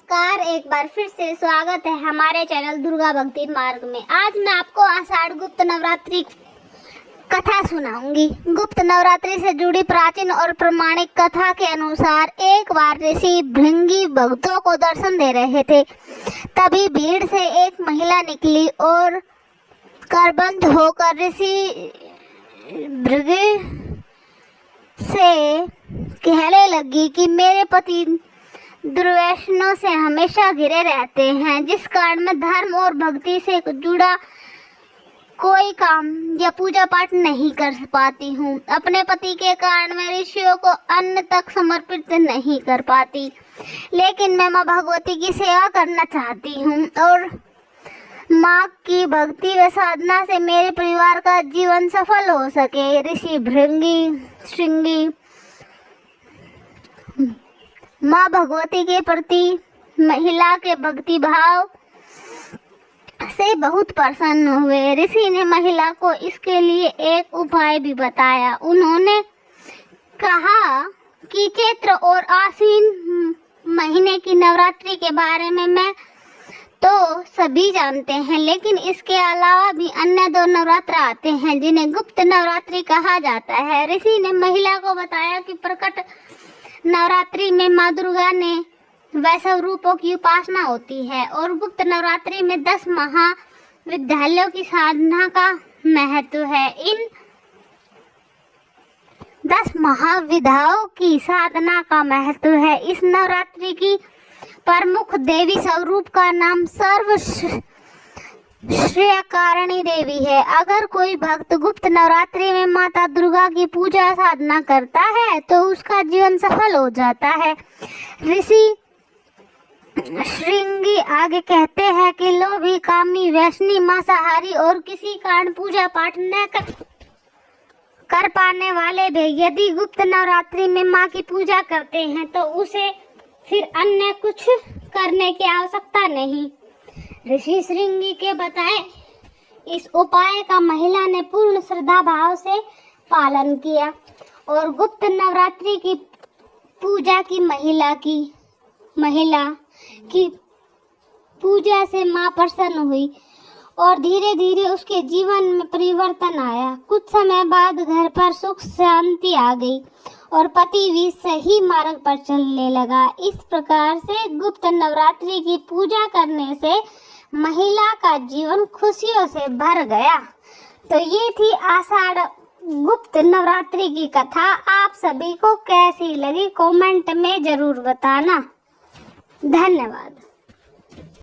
नमस्कार, एक बार फिर से स्वागत है हमारे चैनल दुर्गा भक्ति मार्ग में। आज मैं आपको आषाढ़ गुप्त नवरात्रि कथा सुनाऊंगी। गुप्त नवरात्रि से जुड़ी प्राचीन और प्रमाणिक कथा के अनुसार एक बार ऋषि भृंगी भक्तों को दर्शन दे रहे थे। तभी भीड़ से एक महिला निकली और करबंद होकर ऋषि भृंगी से कहने लगी कि मेरे पति दुर्व्यसनों से हमेशा घिरे रहते हैं, जिस कारण मैं धर्म और भक्ति से जुड़ा कोई काम या पूजा पाठ नहीं कर पाती हूँ। अपने पति के कारण मैं ऋषियों को अन्न तक समर्पित नहीं कर पाती, लेकिन मैं माँ भगवती की सेवा करना चाहती हूँ और माँ की भक्ति व साधना से मेरे परिवार का जीवन सफल हो सके। ऋषि भृंगी माँ भगवती के प्रति महिला के भक्ति भाव से बहुत प्रसन्न हुए। ऋषि ने महिला को इसके लिए एक उपाय भी बताया। उन्होंने कहा कि चैत्र और आश्विन महीने की नवरात्रि के बारे में मैं तो सभी जानते हैं, लेकिन इसके अलावा भी अन्य 2 नवरात्र आते हैं जिन्हें गुप्त नवरात्रि कहा जाता है। ऋषि ने महिला को बताया कि प्रकट नवरात्रि में माँ दुर्गा ने वैष्णव रूपों की उपासना होती है और गुप्त नवरात्रि में 10 महाविद्यालयों की साधना का महत्व है। इन 10 महाविद्याओं की साधना का महत्व है। इस नवरात्रि की प्रमुख देवी स्वरूप का नाम सर्वश्रेयकारिणी देवी है। अगर कोई भक्त गुप्त नवरात्रि में माता दुर्गा की पूजा साधना करता है तो उसका जीवन सफल हो जाता है। ऋषि श्रृंगी आगे कहते हैं कि लोभी, कामी, वैष्णी, मांसाहारी और किसी कारण पूजा पाठ न कर पाने वाले भी यदि गुप्त नवरात्रि में माँ की पूजा करते हैं तो उसे फिर अन्य कुछ करने की आवश्यकता नहीं। ऋषि श्रृंगी के बताए इस उपाय का महिला ने पूर्ण श्रद्धा भाव से पालन किया और गुप्त नवरात्रि की पूजा की महिला की पूजा से मां प्रसन्न हुई और धीरे धीरे उसके जीवन में परिवर्तन आया। कुछ समय बाद घर पर सुख शांति आ गई और पति भी सही मार्ग पर चलने लगा। इस प्रकार से गुप्त नवरात्रि की पूजा करने से महिला का जीवन खुशियों से भर गया। तो ये थी आषाढ़ गुप्त नवरात्रि की कथा। आप सभी को कैसी लगी कमेंट में जरूर बताना। धन्यवाद।